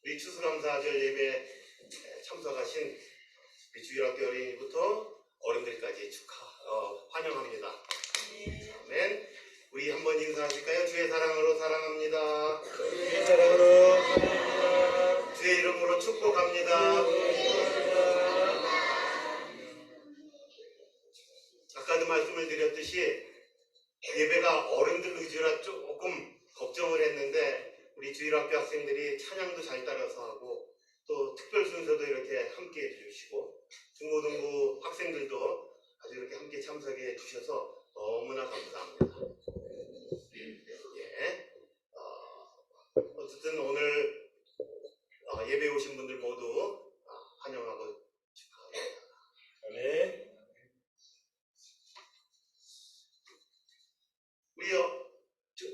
우리 추수감사절 예배에 참석하신 우리 주일학교 어린이부터 어른들까지 환영합니다. 아멘. 우리 한번 인사하실까요? 주의 사랑으로 사랑합니다. 주의 사랑으로 사랑합니다. 주의 이름으로 축복합니다. 아까도 말씀을 드렸듯이 예배가 어른들 위주라 조금 걱정을 했는데 우리 주일학교 학생들이 찬양도 잘 따라서 하고 또 특별 순서도 이렇게 함께 해주시고 중고등부 학생들도 아주 이렇게 함께 참석해 주셔서 너무나 감사합니다. 어쨌든 오늘 예배 오신 분들 모두 환영하고 축하합니다. 아멘. 우리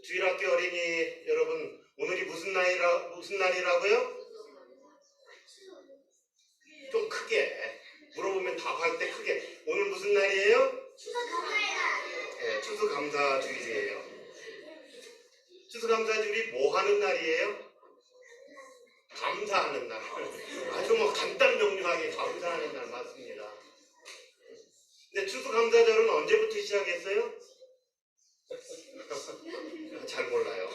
주일학교 어린이 여러분, 오늘이 무슨 날이라고요? 좀 크게 물어보면 답할 때 크게. 오늘 무슨 날이에요? 네, 추수감사주일이에요. 추수감사주일이 뭐 하는 날이에요? 감사하는 날. 아주 간단 명료하게 감사하는 날 맞습니다. 근데 추수감사절은 언제부터 시작했어요? 잘 몰라요.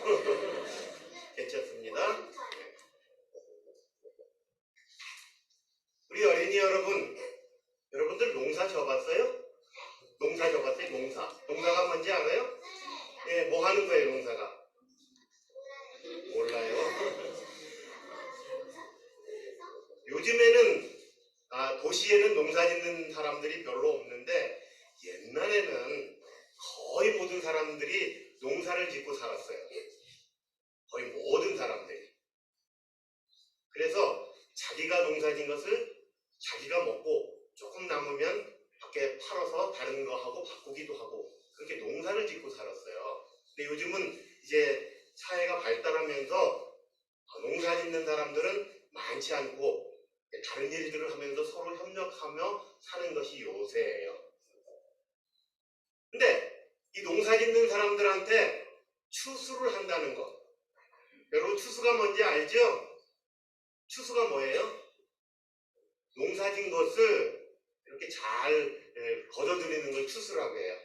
괜찮습니다. 우리 어린이 여러분들 농사 져봤어요? 농사 져봤어요? 농사가 뭔지 알아요? 예, 뭐 하는 거예요, 농사가? 몰라요. 요즘에는 도시에는 농사 짓는 사람들이 별로 없는데 옛날에는 거의 모든 사람들이 농사를 짓고 살았어요. 거의 모든 사람들이. 그래서 자기가 농사 짓는 것을 자기가 먹고 조금 남으면 밖에 팔아서 다른 거 하고 바꾸기도 하고 그렇게 농사를 짓고 살았어요. 근데 요즘은 이제 사회가 발달하면서 농사 짓는 사람들은 많지 않고 다른 일들을 하면서 서로 협력하며 사는 것이 요새예요. 근데 이 농사 짓는 사람들한테 추수를 한다는 것. 여러분 추수가 뭔지 알죠? 추수가 뭐예요? 농사 짓는 것을 이렇게 잘 거둬들이는 걸 추수라고 해요.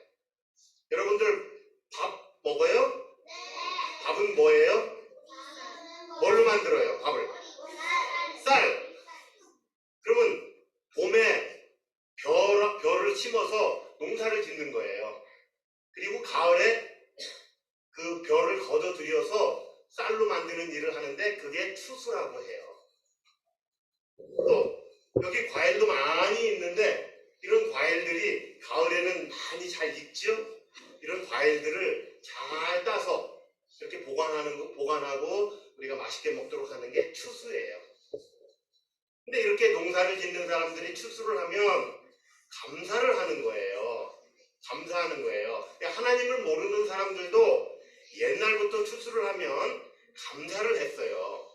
여러분들 밥 먹어요? 네. 밥은 뭐예요? 뭘로 만들어요? 밥을? 쌀. 그러면 봄에 벼를 심어서 농사를 짓는 거예요. 그리고 가을에 그 벼를 거둬들여서 쌀로 만드는 일을 하는데 그게 추수라고 해요. 또 여기 과일도 많이 있는데 이런 과일들이 가을에는 많이 잘 익죠? 이런 과일들을 잘 따서 이렇게 보관하고 우리가 맛있게 먹도록 하는 게 추수예요. 근데 이렇게 농사를 짓는 사람들이 추수를 하면 감사를 하는 거예요. 감사하는 거예요. 하나님을 모르는 사람들도 옛날부터 추수를 하면 감사를 했어요.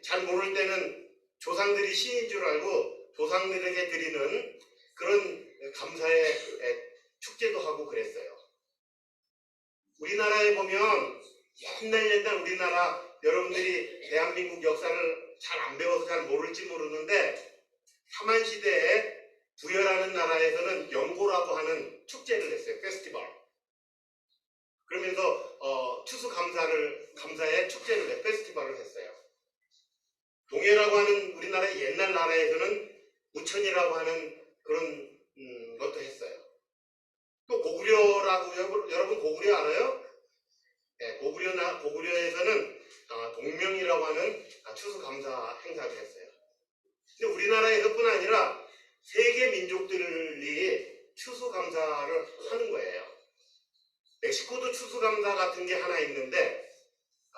잘 모를 때는 조상들이 신인 줄 알고 조상들에게 드리는 그런 감사의 축제도 하고 그랬어요. 우리나라에 보면 옛날 우리나라 여러분들이 대한민국 역사를 잘 안 배워서 잘 모를지 모르는데 삼한시대에 부여라는 나라에서는 영고라고 하는 축제를 했어요. 페스티벌. 그러면서 추수감사의 축제를 해 페스티벌을 했어요. 동해라고 하는 우리나라의 옛날 나라에서는 무천이라고 하는 그런 것도 했어요. 또 고구려라고 여러분 고구려 알아요? 네, 고구려에서는 동명이라고 하는 추수감사 행사를 했어요. 근데 우리나라에서뿐 아니라 세계 민족들이 추수감사를 하는 거예요. 멕시코도 추수감사 같은 게 하나 있는데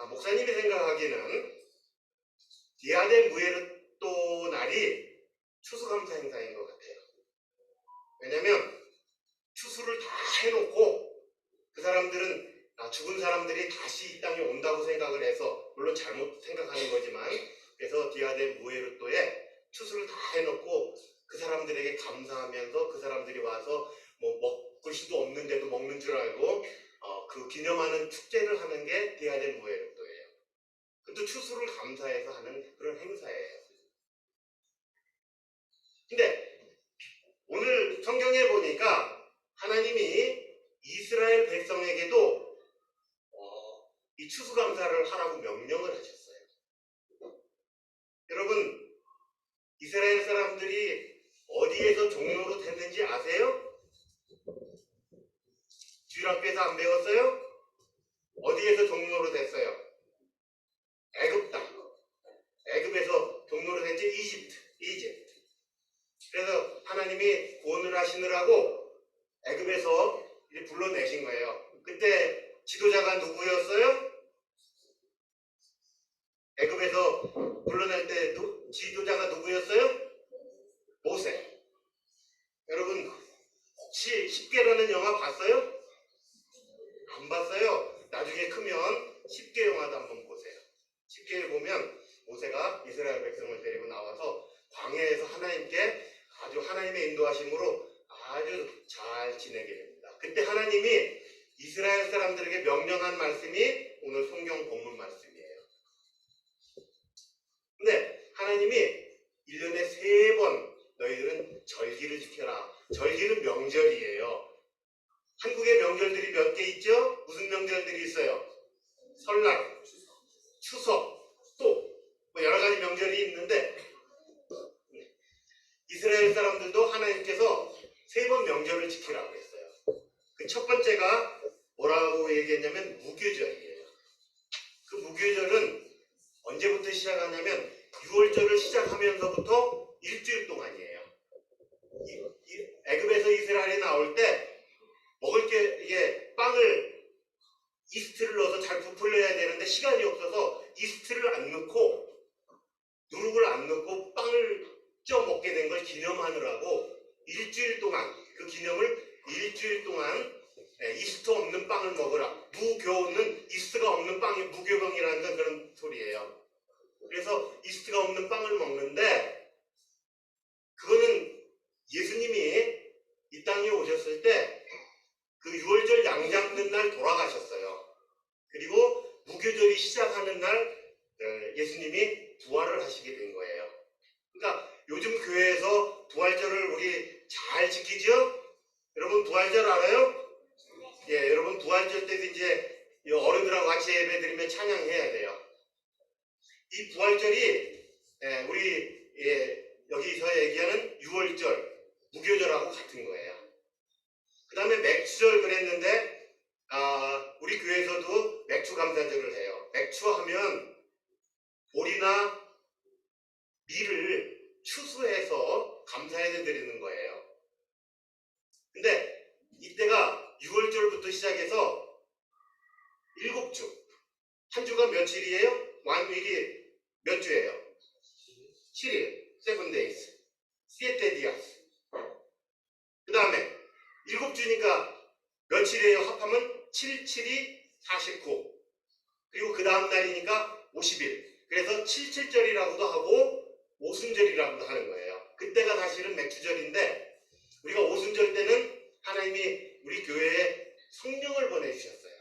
목사님이 생각하기에는 디아 데 무에르토 날이 추수감사 행사인 것 같아요. 왜냐면 추수를 다 해놓고 그 사람들은 죽은 사람들이 다시 이 땅에 온다고 생각을 해서, 물론 잘못 생각하는 거지만, 그래서 디아 데 무에르토에 추수를 다 해놓고 그 사람들에게 감사하면서 그 사람들이 와서 먹을 수도 없는데도 먹는 줄 알고 그 기념하는 축제를 하는 게 디아 데 무에르토예요. 그것도 그것도 추수를 감사해서 하는 그런 행사예요. 근데 오늘 성경에 보니까 하나님이 이스라엘 백성에게도 이 추수감사를 하라고 명령을 하셨어요. 여러분, 이스라엘 사람들이 어디에서 종로로 됐는지 아세요? 주일학교에서 안 배웠어요? 어디에서 종로로 됐어요? 애굽 땅. 애굽에서 종로로 됐지? 이집트. 그래서 하나님이 구원을 하시느라고 애굽에서 이제 불러내신 거예요. 그때 지도자가 누구였어요? 애굽에서 불러낼 때 지도자가 누구였어요? 모세. 여러분 혹시 10개라는 영화 봤어요? 안 봤어요? 나중에 크면 10개 영화도 한번 보세요. 10개를 보면 모세가 이스라엘 백성을 데리고 나와서 광야에서 하나님께 아주 하나님의 인도하심으로 아주 잘 지내게 됩니다. 그때 하나님이 이스라엘 사람들에게 명령한 말씀이 오늘 성경 본문 말씀이에요. 근데 하나님이 1년에 3번 너희들은 절기를 지켜라. 절기는 명절이에요. 한국의 명절들이 몇 개 있죠? 무슨 명절들이 있어요? 설날, 추석, 또 뭐 여러 가지 명절이 있는데 이스라엘 사람들도 하나님께서 3번 명절을 지키라고 했어요. 그 첫 번째가 뭐라고 얘기했냐면 무교절이에요. 그 무교절은 언제부터 시작하냐면 6월절을 시작하면서부터 일주일 동안이에요. 애굽에서 이스라엘이 나올 때 먹을 게 이게 빵을 이스트를 넣어서 잘 부풀려야 되는데 시간이 없어서 이스트를 안 넣고 누룩을 안 넣고 빵을 쪄 먹게 된 걸 기념하느라고 일주일 동안 그 기념을 일주일 동안 이스트 없는 빵을 먹으라. 무교는 이스트가 없는 빵이 무교병이라는 그런 소리예요. 그래서 이스트가 없는 빵을 먹는데 그거는 예수님이 이 땅에 오셨을 때 그 6월절 양 잡는 날 돌아가셨어요. 그리고 무교절이 시작하는 날 예수님이 부활을 하시게 된 거예요. 그러니까 요즘 교회에서 부활절을 우리 잘 지키죠? 여러분 부활절 알아요? 예, 여러분 부활절 때도 이제 어른들하고 같이 예배 드리면 찬양해야 돼요. 이 부활절이 우리 여기서 얘기하는 6월절 무교절하고 같은 거예요. 그 다음에 맥주절 그랬는데 우리 교회에서도 맥주 감사절을 해요. 맥주하면 보리나 밀을 추수해서 감사해 드리는 거예요. 근데 이때가 6월절부터 시작해서 7주. 한 주가 며칠이에요? 완일이 몇 주예요? 7일. 7 days. 7 días. 그 다음에 7주니까 며칠이에요? 합하면 7, 7이 49. 그리고 그 다음 날이니까 50일. 그래서 77절이라고도 하고 오순절이라고도 하는 거예요. 그때가 사실은 맥주절인데 우리가 오순절 때는 하나님이 우리 교회에 성령을 보내주셨어요.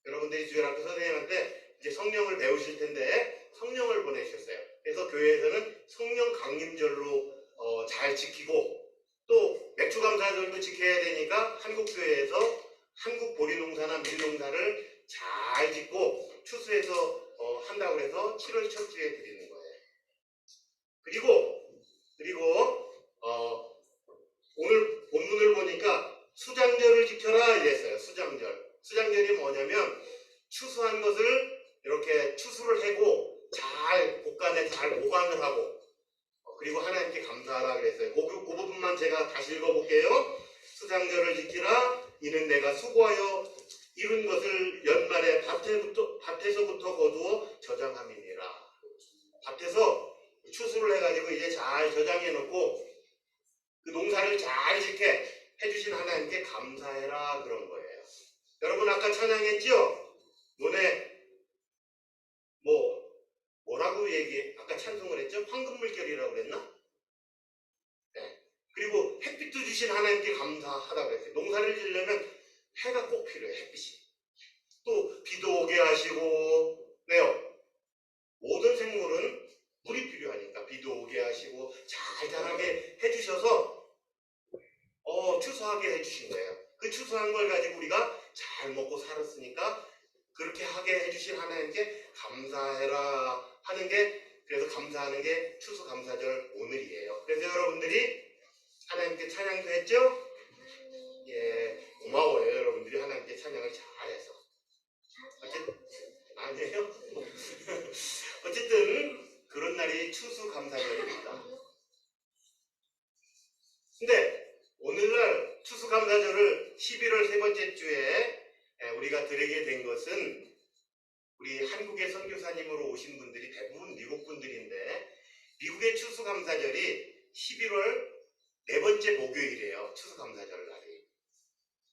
여러분들이 주일학교 선생님한테 이제 성령을 배우실 텐데 성령을 보내주셨어요. 그래서 교회에서는 성령 강림절로 잘 지키고 또 맥주감사절도 지켜야 되니까 한국교회에서 한국 보리농사나 밀농사를 잘 짓고 추수해서 한다고 해서 7월 첫 주에 드리는 거예요. 그리고 오늘 본문을 보니까 수장절을 지켜라 이랬어요. 수장절이 뭐냐면 추수한 것을 이렇게 추수를 하고 잘 곳간에 잘 보관을 하고 그리고 하나님께 감사하라 그랬어요. 그 부분만 제가 다시 읽어볼게요. 수장절을 지키라. 이는 내가 수고하여 이룬 것을 연말에 밭에서부터 거두어 저장함이니라. 밭에서 추수를 해가지고 이제 잘 저장해 놓고 그 농사를 잘 짓게 해주신 하나님께 감사해라 그런 거예요. 여러분 아까 찬양했죠? 논에 뭐라고 아까 찬송을 했죠? 황금물결이라고 그랬나? 네. 그리고 햇빛도 주신 하나님께 감사하다고 그랬어요. 농사를 지으려면 해가 꼭 필요해요. 햇빛이. 또 비도 오게 하시고 해주신 거예요. 그 추수한 걸 가지고 우리가 잘 먹고 살았으니까 그렇게 하게 해주신 하나님께 감사해라 하는 게, 그래서 감사하는 게 추수감사절 오늘이에요. 그래서 여러분들이 하나님께 찬양도 했죠? 예, 고마워요. 여러분들이 하나님께 찬양을 잘해서. 아니에요? 어쨌든 그런 날이 추수감사절입니다. 근데 오늘날 추수감사절을 11월 세 번째 주에 우리가 드리게 된 것은 우리 한국의 선교사님으로 오신 분들이 대부분 미국 분들인데, 미국의 추수감사절이 11월 네 번째 목요일이에요. 추수감사절 날이.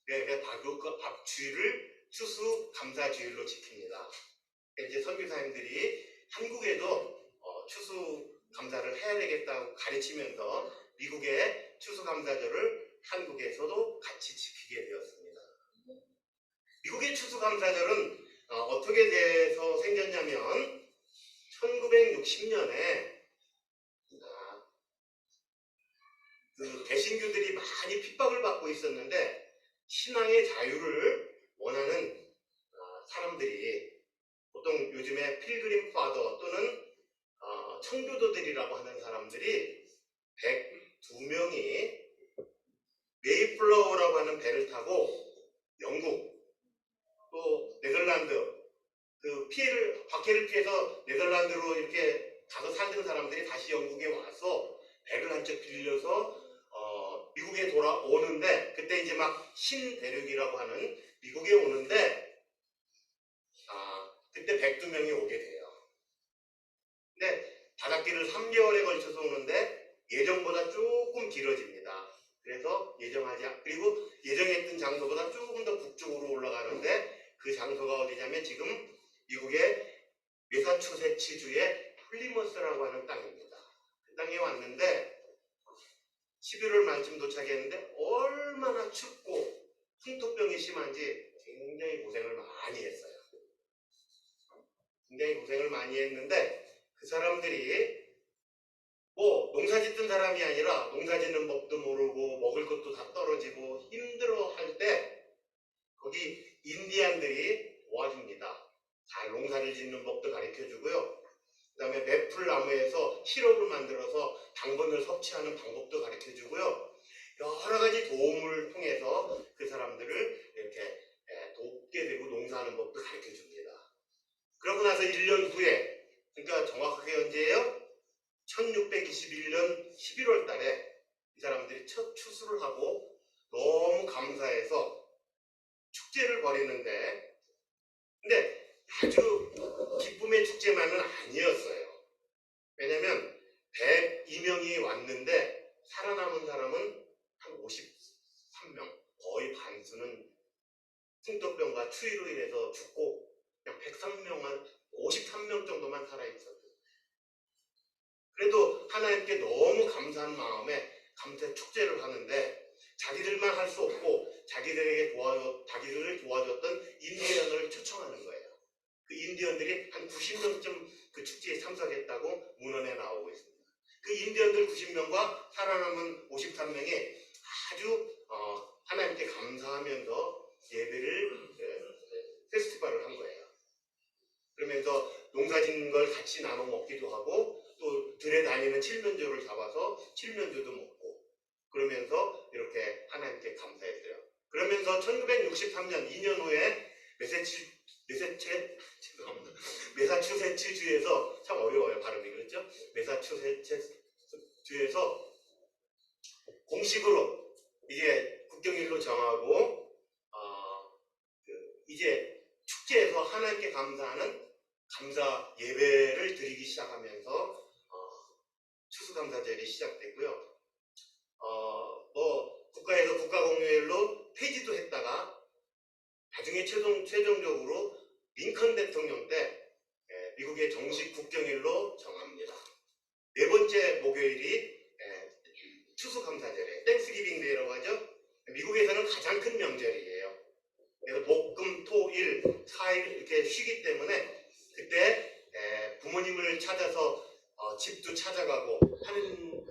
그러니까 그 주일을 추수감사주일로 지킵니다. 이제 선교사님들이 한국에도 추수감사를 해야 되겠다고 가르치면서 미국의 추수감사절을 한국에서도 같이 지키게 되었습니다. 미국의 추수감사절은 어떻게 돼서 생겼냐면 1960년에 그 개신교들이 많이 핍박을 받고 있었는데, 신앙의 자유를 원하는 사람들이, 보통 요즘에 필그림 파더 또는 청교도들이라고 하는 사람들이 102명이 메이플라워라고 하는 배를 타고 영국 또 네덜란드, 그 박해를 피해서 네덜란드로 이렇게 가서 살던 사람들이 다시 영국에 와서 배를 한 척 빌려서 미국에 돌아오는데, 그때 이제 막 신대륙이라고 하는 미국에 오는데, 그때 102명이 오게 돼요. 근데 바닷길을 3개월에 걸쳐서 오는데 예정보다 조금 길어집니다. 그래서 그리고 예정했던 장소보다 조금 더 북쪽으로 올라가는데, 그 장소가 어디냐면 지금 미국의 매사추세츠주의 플리머스라고 하는 땅입니다. 그 땅에 왔는데 11월 말쯤 도착했는데 얼마나 춥고 풍토병이 심한지 굉장히 고생을 많이 했어요. 굉장히 고생을 많이 했는데, 그 사람들이 뭐 농사 짓던 사람이 아니라 농사 짓는 법도 모르고 먹을 것도 다 떨어지고 힘들어 할 때 거기 인디안들이 도와줍니다. 잘 농사를 짓는 법도 가르쳐 주고요. 그 다음에 매플 나무에서 시럽을 만들어서 당분을 섭취하는 방법도 가르쳐 주고요. 여러 가지 도움을 통해서 그 사람들을 이렇게 돕게 되고 농사하는 법도 가르쳐 줍니다. 그러고 나서 1년 후에, 그러니까 정확하게 언제예요? 1621년 11월 달에 이 사람들이 첫 추수를 하고 너무 감사해서 축제를 벌이는데, 근데 아주 기쁨의 축제만은 아니었어요. 왜냐면 102명이 왔는데 살아남은 사람은 한 53명, 거의 반수는 풍토병과 추위로 인해서 죽고, 그냥 53명 정도만 살아있었어요. 그래도 하나님께 너무 감사한 마음에 감사 축제를 하는데, 자기들만 할 수 없고 자기들을 도와줬던 인디언을 초청하는 거예요. 그 인디언들이 한 90명쯤 그 축제에 참석했다고 문헌에 나오고 있습니다. 그 인디언들 90명과 살아남은 53명이 아주 하나님께 감사하면서 예배를 페스티벌을 한 거예요. 그러면서 농사짓는 걸 같이 나눠 먹기도 하고, 또 들에 다니는 칠면조를 잡아서 칠면조도 먹고, 그러면서 이렇게 하나님께 감사했어요. 그러면서 1963년 2년 후에 매사추세츠주에서, 참 어려워요 발음이, 그렇죠? 매사추세츠주에서 공식으로 이제 국경일로 정하고, 이제 축제에서 하나님께 감사하는 감사 예배를 드리기 시작하면서 추수감사절이 시작됐고요. 뭐 국가에서 국가공휴일로 폐지도 했다가 나중에 최종적으로 링컨 대통령 때 미국의 정식 국경일로 정합니다. 네 번째 목요일이 추수감사절이에요. 땡스기빙데이라고 하죠. 미국에서는 가장 큰 명절이에요. 그래서 목, 금, 토, 일, 4일 이렇게 쉬기 때문에 그때 부모님을 찾아서 집도 찾아가고 하는,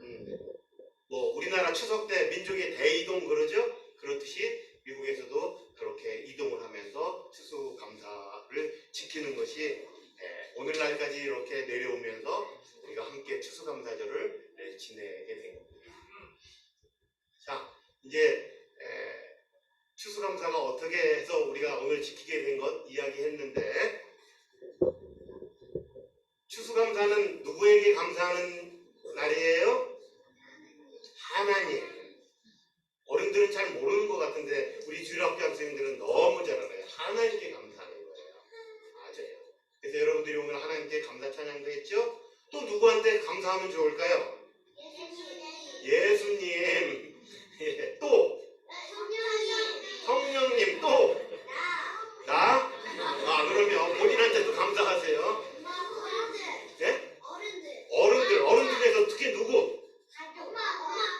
뭐 우리나라 추석 때 민족의 대이동 그러죠? 그렇듯이 미국에서도 그렇게 이동을 하면서 추수감사를 지키는 것이 오늘날까지 이렇게 내려오면서 우리가 함께 추수감사절을 지내게 된 겁니다. 자, 이제 추수감사가 어떻게 해서 우리가 오늘 지키게 된 것 이야기했는데, 추수감사는 누구에게 감사하는 날이에요? 하나님. 어른들은 잘 모르는 것 같은데 우리 주일학교 학생들은 너무 잘 알아요. 하나님께 감사하는 거예요. 맞아요. 그래서 여러분들이 오늘 하나님께 감사 찬양도 했죠? 또 누구한테 감사하면 좋을까요? 예수님. 예, 또 성령님. 또 나? 그러면 본인한테도 감사하세요. 예? 어른들 중에서 특히 누구?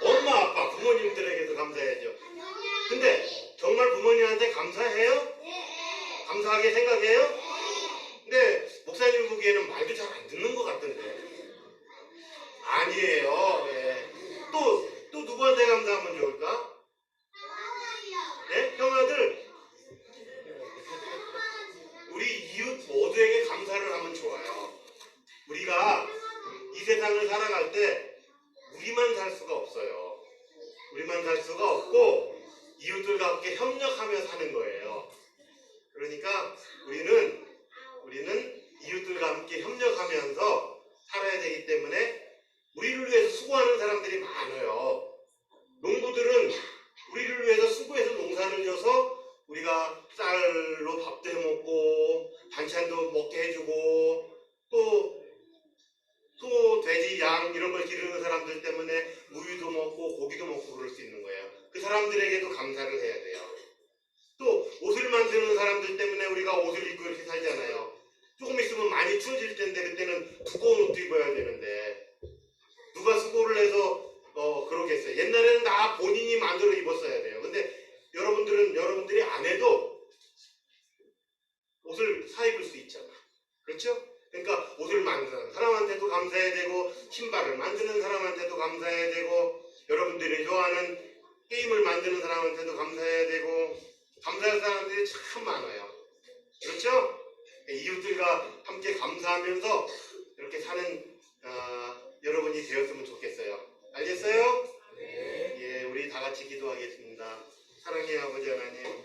엄마, 아빠, 부모님들에게도 감사해야죠. 근데 정말 부모님한테 감사해요? 감사하게 생각해요? 근데 목사님 보기에는 말도 잘 안 듣는 것 같던데. 아니에요. 또 누구한테 감사하면 좋을까? 네? 형아들. 우리 이웃 모두에게 감사를 하면 좋아요. 우리가 이 세상을 살아갈 때 우리만 살 수가 없어요. 우리만 살 수가 없고 이웃들과 함께 협력하며 사는 거예요. 그러니까 우리는 이웃들과 함께 협력하면서 살아야 되기 때문에 우리를 위해서 수고하는 사람들이 많아요. 농부들은 우리를 위해서 수고해서 농사를 져서 우리가 쌀로 밥도 해먹고 반찬도 먹게 해주고 또 돼지, 양 이런 걸 기르는 사람들 때문에 우유도 먹고 고기도 먹고 그럴 수 있는 거예요. 그 사람들에게도 감사를 해야 돼요. 또 옷을 만드는 사람들 때문에 우리가 옷을 입고 이렇게 살잖아요. 조금 있으면 많이 추워질 텐데 그때는 두꺼운 옷도 입어야 되는데 누가 수고를 해서 그러겠어요. 옛날에는 다 본인이 만들어 입었어야 돼요. 근데 여러분들이 안 해도 옷을 사 입을 수 있잖아. 그렇죠? 그러니까 옷을 만드는 사람한테도 감사해야 되고 신발을 만드는 사람한테도 감사해야 되고 여러분들이 좋아하는 게임을 만드는 사람한테도 감사해야 되고 감사할 사람들이 참 많아요. 그렇죠? 이웃들과 함께 감사하면서 이렇게 사는 여러분이 되었으면 좋겠어요. 알겠어요? 네. 예, 우리 다 같이 기도하겠습니다. 사랑의 아버지 하나님,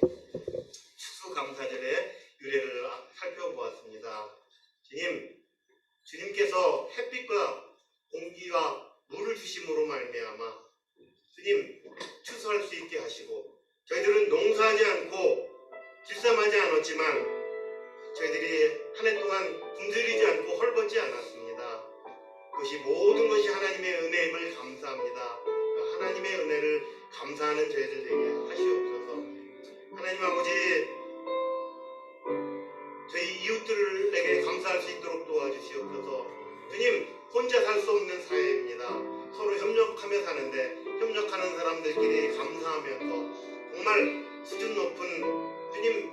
추수감사절의 유래를 살펴보았습니다. 주님께서 햇빛과 공기와 물을 주심으로 말미암아 주님 추수할 수 있게 하시고 저희들은 농사하지 않고 길쌈하지 않았지만 저희들이 한 해 동안 굶주리지 않고 헐벗지 않았습니다. 그것이 모든 것이 하나님의 은혜임을 감사합니다. 하나님의 은혜를 감사하는 저희들 되게 하시옵소서. 하나님 아버지, 저희 이웃들에게 감사할 수 있도록 도와주시옵소서. 주님, 혼자 살 수 없는 사회입니다. 서로 협력하며 사는데 협력하는 사람들끼리 감사하면서 정말 수준 높은 주님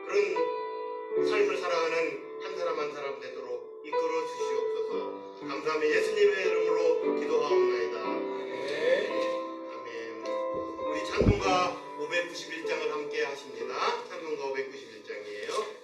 그런 삶을 살아가는 한 사람 한 사람 되도록 이끌어 주시옵소서. 감사하며 예수님의 이름으로 기도하옵나이다. 아멘. 우리 찬송가 591장을 함께 하십니다. 찬송가 591장이에요.